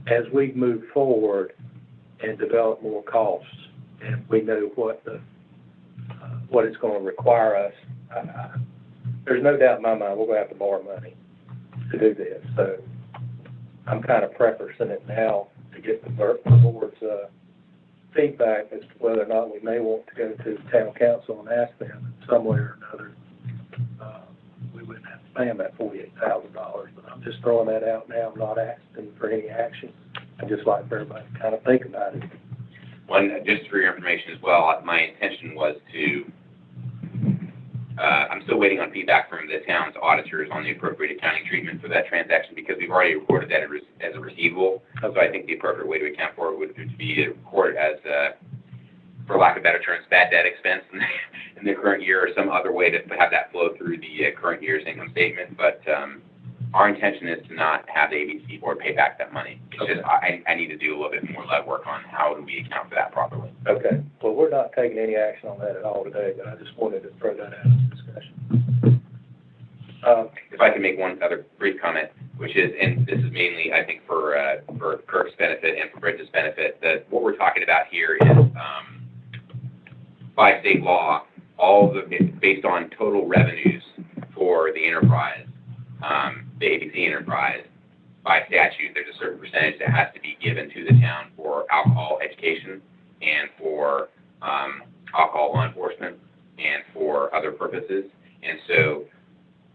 As we move forward and develop more costs, and we know what it's gonna require us, there's no doubt in my mind, we're gonna have to borrow money to do this, so I'm kind of prefacing it now to get the board's, feedback as to whether or not we may want to go to town council and ask them in some way or another. We wouldn't have to pay them that $48,000, but I'm just throwing that out now. I'm not asking for any action. I'd just like for everybody to kind of think about it. One, just for your information as well, my intention was to, I'm still waiting on feedback from the town's auditors on the appropriate accounting treatment for that transaction, because we've already recorded that as a receivable. So I think the appropriate way to account for it would be to record it as, for lack of better terms, bad debt expense in the current year, or some other way to have that flow through the current year's income statement. But our intention is to not have the ABC board pay back that money. It's just, I need to do a little bit more legwork on how do we account for that properly. Okay. Well, we're not taking any action on that at all today, but I just wanted to throw that out in discussion. If I can make one other brief comment, which is, and this is mainly, I think, for Kirk's benefit and for Bridget's benefit, that what we're talking about here is, by state law, based on total revenues for the enterprise, the ABC enterprise, by statute, there's a certain percentage that has to be given to the town for alcohol education and for alcohol law enforcement and for other purposes. And so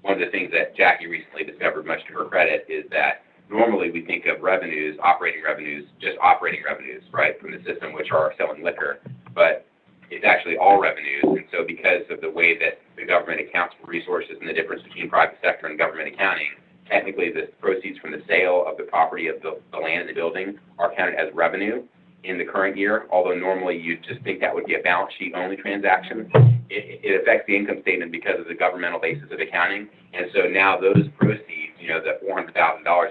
one of the things that Jackie recently discovered, much to her credit, is that normally we think of revenues, operating revenues, just operating revenues, right, from the system, which are selling liquor, but it's actually all revenues. And so because of the way that the government accounts for resources and the difference between private sector and government accounting, technically the proceeds from the sale of the property of the land and the building are counted as revenue in the current year, although normally you'd just think that would be a balance sheet only transaction. It affects the income statement because of the governmental basis of accounting. And so now those proceeds, you know, the $400,000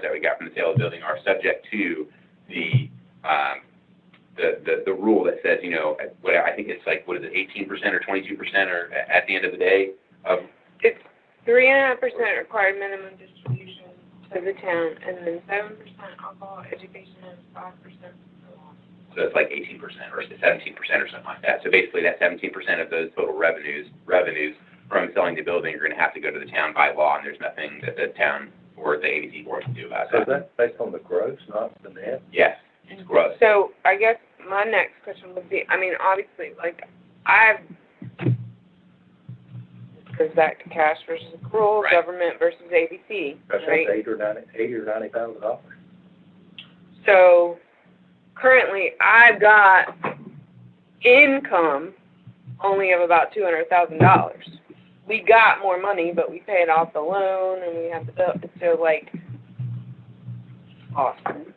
that we got from the sale of the building are subject to the rule that says, you know, what I think it's like, what is it, 18% or 22% or at the end of the day of? It's 3.5% required minimum distribution to the town, and then 7% alcohol education and 5% alcohol. So it's like 18% or 17% or something like that. So basically that 17% of those total revenues from selling the building are going to have to go to the town by law, and there's nothing that the town or the ABC board can do about So that. is that based on the gross, not the net? Yes, it's gross. So I guess my next question would be, I mean, obviously, like, this goes back to cash versus accrual, Right. government versus ABC, That's right? $80,000 or $90,000. So currently, I've got income only of about $200,000. We got more money, but we paid off the loan and we have the bill. So, like, awesome.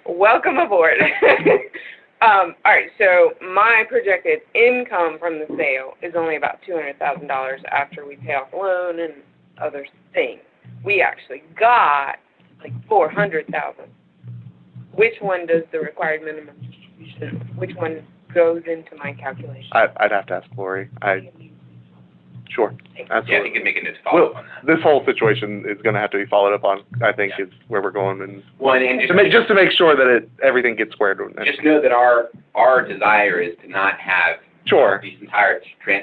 Welcome aboard. All right, so my projected income from the sale is only about $200,000 after we pay off the loan and other things. We actually got like $400,000. Which one does the required minimum distribution? Which one goes into my calculation? I'd have to ask Lori. Sure, Yeah, absolutely. you can make a follow-up on that. This whole situation is going to have to be followed up on, I think, is where we're going, and Well, and just to make sure that everything gets squared. just know that our desire is to not have Sure. these entire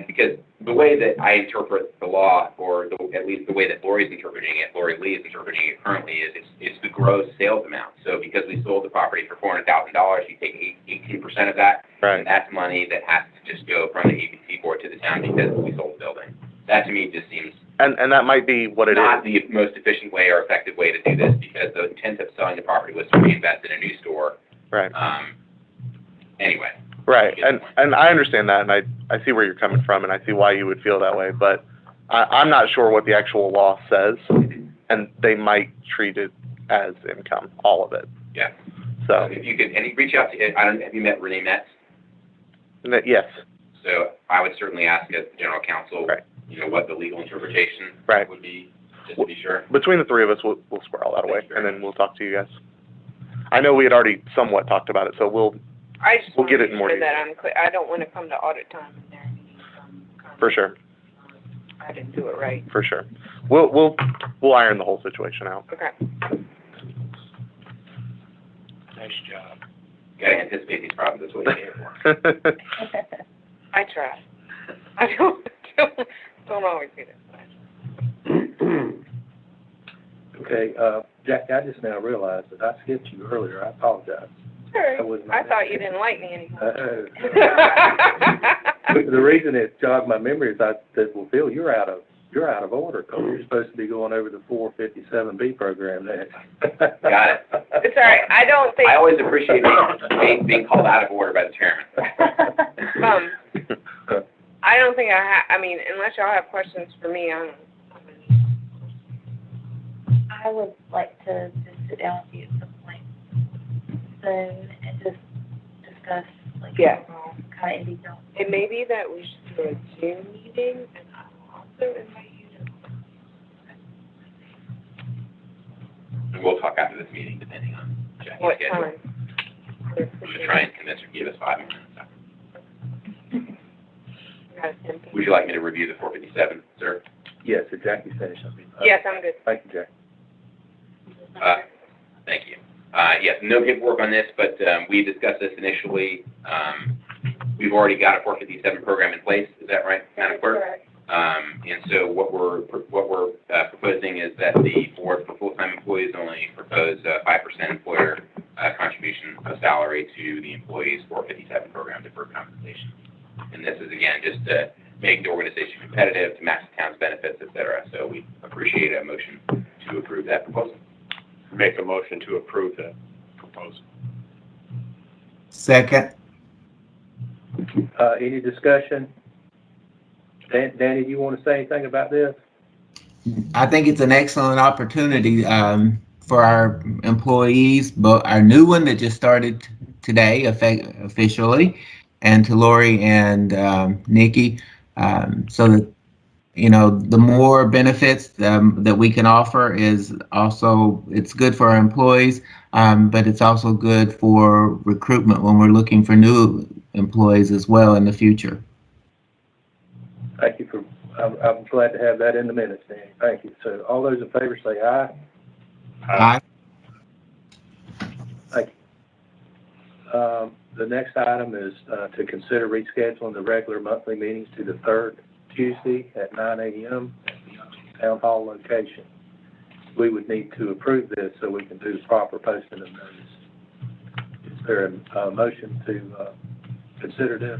because the way that I interpret the law, or at least the way that Lori's interpreting it, Lori Lee is interpreting it currently, is it's the gross sales amount. So because we sold the property for $400,000, you take 18% of that, Right. and that's money that has to just go from the ABC board to the town because we sold the building. That to me just seems And that might be what it Not is. the most efficient way or effective way to do this, because the intent of selling the property was to reinvest in a new store. Right. Anyway. Right, and I understand that, and I see where you're coming from, and I see why you would feel that way, but I'm not sure what the actual law says, and they might treat it as income, all of it. Yeah. So, If you could, and reach out to, have you met Renee Metz? yes, So I would certainly ask as the general counsel, Right. What the legal interpretation Right. would be, just to be sure. between the three of us, we'll square all that away, and then we'll talk to you guys. I know we had already somewhat talked about it, so we'll We'll get it in more That detail. I'm clear. I don't want to come to audit time and there being some kind of, For sure, I didn't do it right. for sure. We'll iron the whole situation out. Okay. Nice job. Gotta anticipate these problems, that's what you're here for. I try. I don't always get it. Okay, Jack, I just now realized that I skipped you earlier. I apologize. Sorry. That was I my- thought you didn't like me anymore. The reason it jogged my memory is that, well, Phil, you're out of order, because you're supposed to be going over the 457B program next. Got it. It's all right. I don't think. I always appreciate being called out of order by the chairman. I don't think I mean, unless y'all have questions for me, I don't. I would like to just sit down with you at some point soon and just discuss, like, Yeah. kind of in detail. It may be that we should do a Zoom meeting, and I will also invite you to. And we'll talk after this meeting, depending on Jackie's What schedule. time? I'm gonna try and convince her to give us 5 minutes. Would you like me to review the 457, sir? Yes, if Jackie's finished. Yes, I'm good. Thank you, Jack. Thank you. Yes, no paperwork on this, but we discussed this initially. We've already got a 457 program in place. Is that right, Madam Clerk? And so what we're proposing is that the board for full-time employees only propose 5% employer contribution of salary to the employees' 457 program deferred compensation. And this is, again, just to make the organization competitive, to match the town's benefits, et cetera. So we appreciate a motion to approve that proposal. Make a motion to approve that proposal. Second. Any discussion? Danny, do you want to say anything about this? I think it's an excellent opportunity for our employees, but our new one that just started today officially, and to Lori and Nikki, so that, the more benefits that we can offer is also, it's good for our employees, but it's also good for recruitment when we're looking for new employees as well in the future. Thank you I'm glad to have that in the minutes, Danny. Thank you. So all those in favor say aye. Aye. Thank you. The next item is to consider rescheduling the regular monthly meetings to the third Tuesday at 9 a.m. at the Town Hall location. We would need to approve this so we can do the proper posting of notice. Is there a motion to consider this?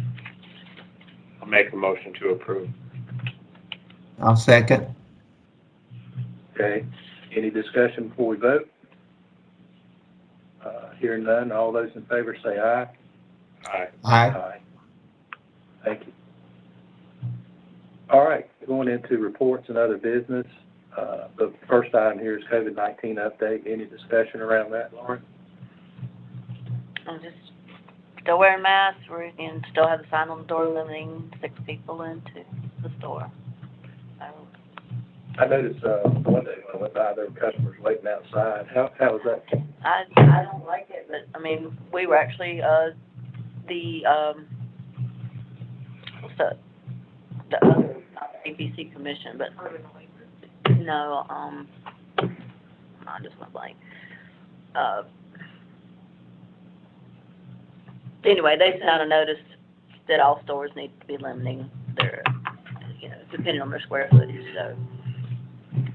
I'll make a motion to approve. I'll second. Okay. Any discussion before we vote? Hearing none, all those in favor say aye. Aye. Aye. Thank you. All right, going into reports and other business. The first item here is COVID-19 update. Any discussion around that, Lauren? I'm just still wearing masks, and still have a sign on the door limiting 6 people into the store. So, I noticed one day when I went by, there were customers waiting outside. How was that? I don't like it, but, I mean, we were actually, what's that? The other, not the APC commission, but, no, I just went blank. Anyway, they sent out a notice that all stores need to be limiting their, depending on their square footage, so.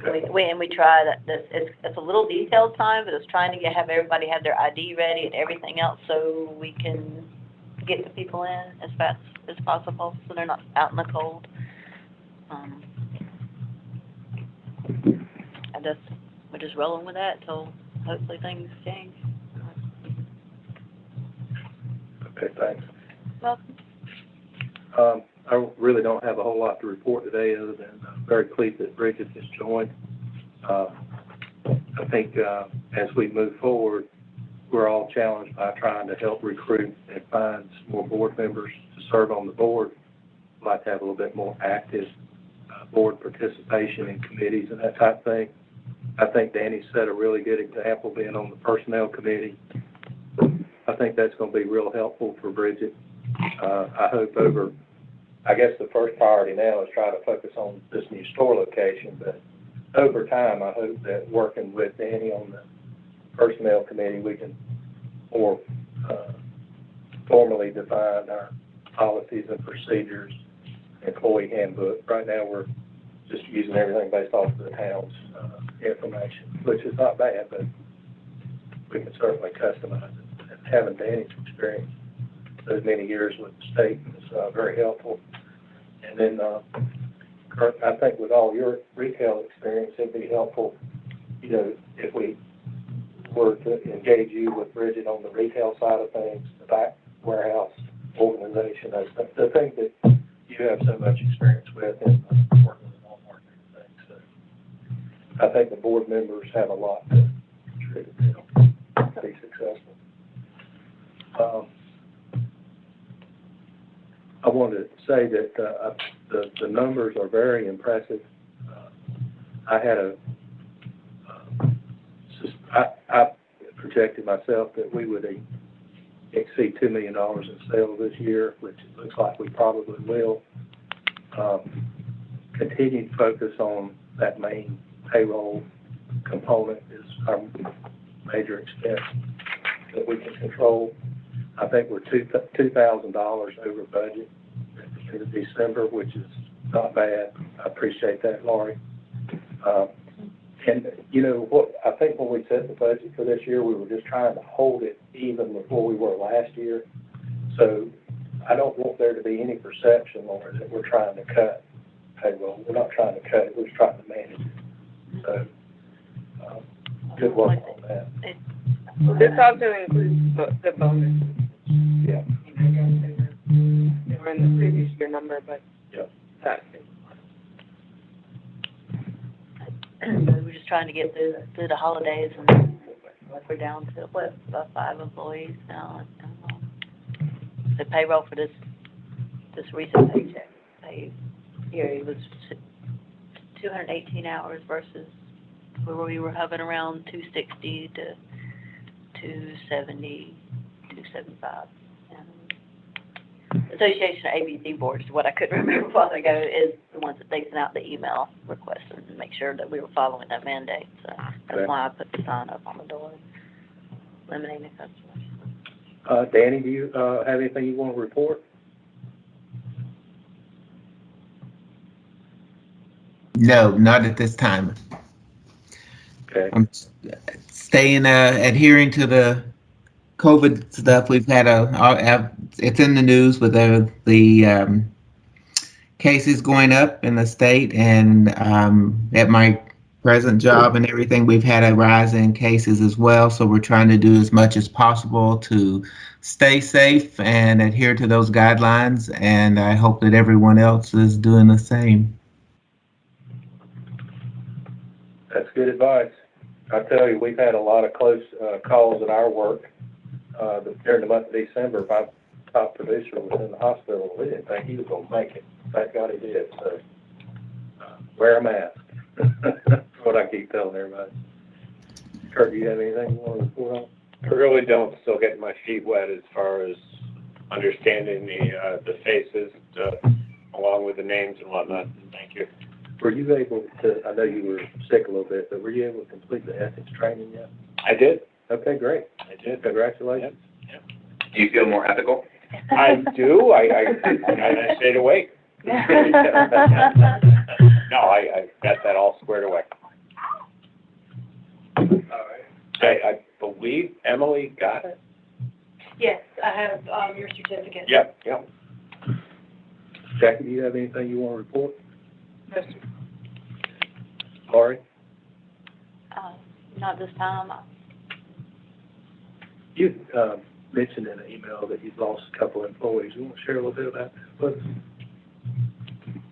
We try that, it's a little detailed time, but it's trying to have everybody have their ID ready and everything else so we can get the people in as fast as possible, so they're not out in the cold. we're just rolling with that till hopefully things change. Okay, thanks. Welcome. I really don't have a whole lot to report today other than I'm very pleased that Bridget has joined. I think as we move forward, we're all challenged by trying to help recruit and find some more board members to serve on the board. We'd like to have a little bit more active board participation in committees and that type of thing. I think Danny set a really good example being on the personnel committee. I think that's going to be real helpful for Bridget. I hope I guess the first priority now is try to focus on this new store location, but over time, I hope that working with Danny on the personnel committee, we can more formally define our policies and procedures, employee handbook. Right now, we're just using everything based off of the town's information, which is not bad, but we can certainly customize it. And having Danny's experience those many years with the state is very helpful. And then, Kirk, I think with all your retail experience, it'd be helpful, if we were to engage you with Bridget on the retail side of things, the back warehouse organization, the thing that you have so much experience with in working with Walmart and everything. So I think the board members have a lot to contribute to be successful. I wanted to say that the numbers are very impressive. I had I projected myself that we would exceed $2 million in sales this year, which it looks like we probably will. Continued focus on that main payroll component is our major expense that we can control. I think we're $2,000 over budget at the end of December, which is not bad. I appreciate that, Laurie. And what I think when we set the budget for this year, we were just trying to hold it even with where we were last year. So I don't want there to be any perception, Laurie, that we're trying to cut payroll. We're not trying to cut it. We're just trying to manage it. So good work on that. Well, this also includes the bonus. Yeah. They were in the previous year number, but Yeah. that's We're just trying to get through the holidays, and we're down to about 5 employees now. The payroll for this recent paycheck here was 218 hours versus where we were hovering around 260 to 270, 275. Association of ABC boards, what I couldn't remember a while ago, is the ones that they sent out the email requests and make sure that we were following that mandate. So that's why I put the sign up on the door, eliminating the customers. Danny, do you have anything you want to report? No, not at this time. Okay. I'm staying, adhering to the COVID stuff. We've had it's in the news with the cases going up in the state, and at my present job and everything, we've had a rise in cases as well. So we're trying to do as much as possible to stay safe and adhere to those guidelines. And I hope that everyone else is doing the same. That's good advice. I tell you, we've had a lot of close calls at our work during the month of December. My top producer was in the hospital. We didn't think he was going to make it. Thank God he did. So wear a mask. That's what I keep telling everybody. Kurt, do you have anything you want to report on? I really don't. Still getting my feet wet as far as understanding the faces, along with the names and whatnot. Thank you. Were you able to, I know you were sick a little bit, but were you able to complete the ethics training yet? I did. Okay, great. I did. Congratulations. Yep. Do you feel more ethical? I do. I stayed awake. No, I got that all squared away. All right. I believe Emily got it. Yes, I have your certificate. Yep. Jackie, do you have anything you want to report? Yes, sir. Lori, Not this time. you, mentioned in an email that you've lost a couple employees. You want to share a little bit about that, please?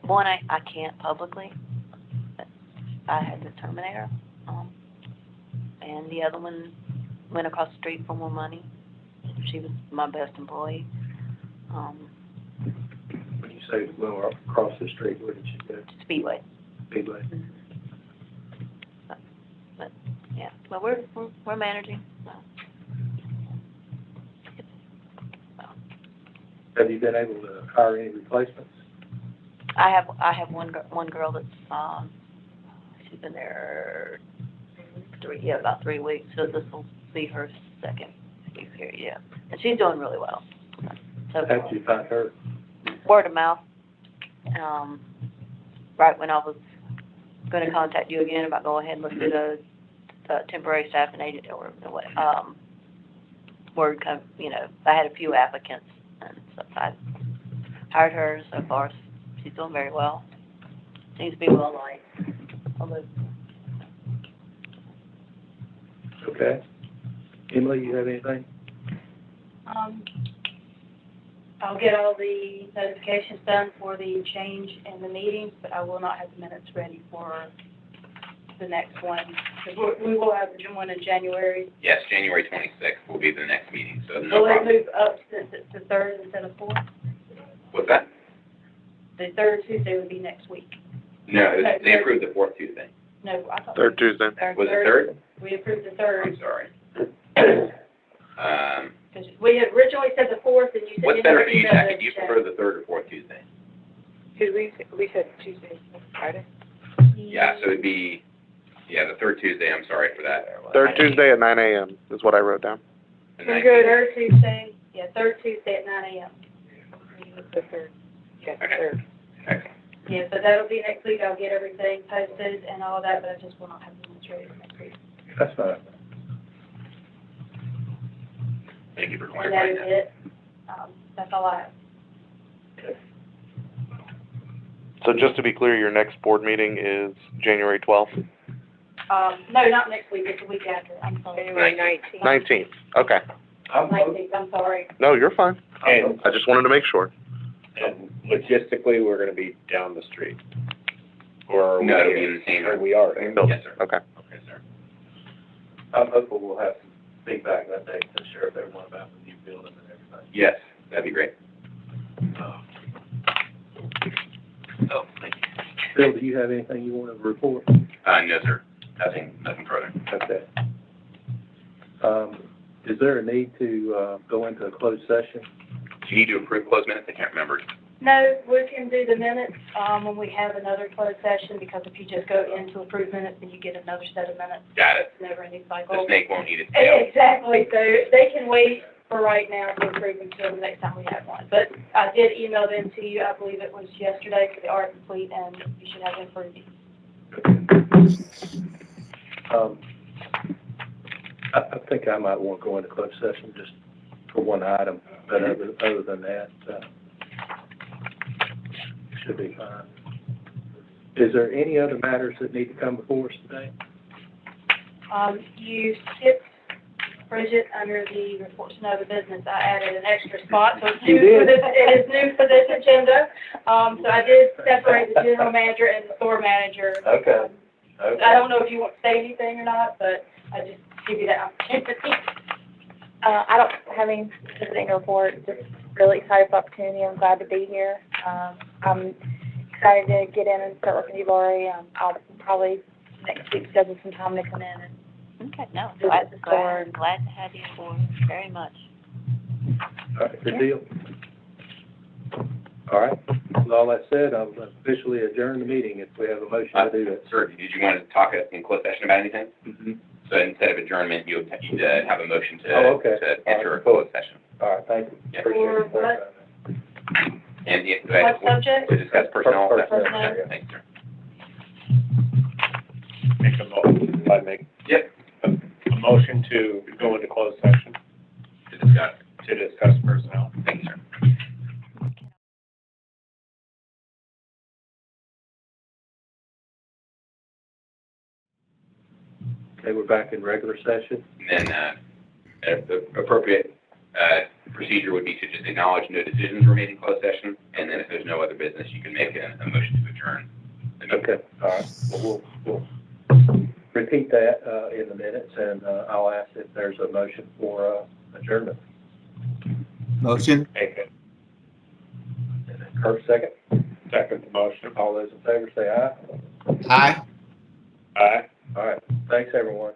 One, I can't publicly. I had to terminate her. And the other one went across the street for more money. She was my best employee. When you say well across the street, where did you go? Speedway. Speedway. But yeah, but we're managing. So. Have you been able to hire any replacements? I have one girl that's she's been there about 3 weeks, so this will be her second week here, yeah, and she's doing really well. So How did you find her? word of mouth. Right when I was going to contact you again about go ahead and let's do the temporary staff and agent or what, word come, I had a few applicants and so I hired her so far. She's doing very well. Seems to be well liked. Although, Okay. Emily, you have anything? I'll get all the notifications done for the change in the meetings, but I will not have the minutes ready for the next one. Because we will have the one in January. Yes, January 26th will be the next meeting, so no Will it problem. move up since it's the third instead of fourth? What's that? The third Tuesday would be next week. No, they approved the fourth Tuesday. No, I thought. Third Tuesday. Was it third? We approved the I'm third. sorry. Because we had originally said the fourth, and you said. What's better for you, Jack? Do you prefer the third or fourth Tuesday? Because we said Tuesday, Friday. Yeah, so it'd be, the third Tuesday, I'm sorry for that. Third Tuesday at 9 a.m. is what I wrote down. The We're 19th. good, third Tuesday, third Tuesday at 9 a.m. The third. Yeah, Okay. third. Excellent. Yeah, so that'll be next week, I'll get everything posted and all that, but I just will not have the minutes ready for next week. That's fine. Thank you for And clarifying that is that. it, that's all I have. So just to be clear, your next board meeting is January 12th? No, not next week, it's the week after, I'm sorry. January 19th. 19th, okay. 19th, I'm sorry. No, you're fine. And, I just wanted to make sure. and logistically, we're gonna be down the street. Or are we No, it'll be here? in the same Or room. we are. Yes, sir. Okay. Okay, sir. I'm hopeful we'll have some feedback that day to share with everyone about the new building and everything. Yes, that'd be great. Oh, thank you. Phil, do you have anything you want to report? No, sir. Nothing further. Okay. Is there a need to, go into a closed session? Do you need to approve closed minutes? I can't remember. No, we can do the minutes, when we have another closed session, because if you just go into approved minutes, then you get another set of minutes, Got it. it's never ending The cycle. snake won't eat its tail. Exactly, so they can wait for right now to approve until the next time we have one. But I did email them to you, I believe it was yesterday, because they are complete, and you should have them for review. I think I might want to go into closed session just for one item, but other than that, should be fine. Is there any other matters that need to come before us today? You skipped Bridget under the reports to know the business. I added an extra spot, so it's You new for did? this, it is new for this agenda. So I did separate the general manager and the store manager. Okay. I don't know if you want to say anything or not, but I just give you that opportunity. I don't have any visiting report, just really excited for the opportunity. I'm glad to be here. I'm excited to get in and start working with you, Lori. I'll probably next week schedule some time to come in and okay, no, Visit glad the store. to have you aboard, very much. All right, good deal. All right, with all that said, I'll officially adjourn the meeting if we have a motion to do that. Sir, did you want to talk in closed session about anything? Mm-hmm. So instead of adjournment, you'd have a motion to Okay. enter a closed session. All right, thank you. Yeah. Appreciate For you what? clarifying that. And go What ahead. subject? To discuss personnel. Personnel. Thanks, sir. Make a motion, Yep. a motion to go into closed session To discuss. to discuss personnel. Thank you, sir. Okay, we're back in regular session. And then, the appropriate, procedure would be to just acknowledge no decisions were made in closed session, and then if there's no other business, you can make a motion to adjourn. the meeting. Okay, all right. Well, we'll repeat that, in the minutes, and, I'll ask if there's a motion for, adjournment. Motion? Okay. Kurt, second. Second the motion. All those in favor say aye. Aye. Aye. All right, thanks, everyone.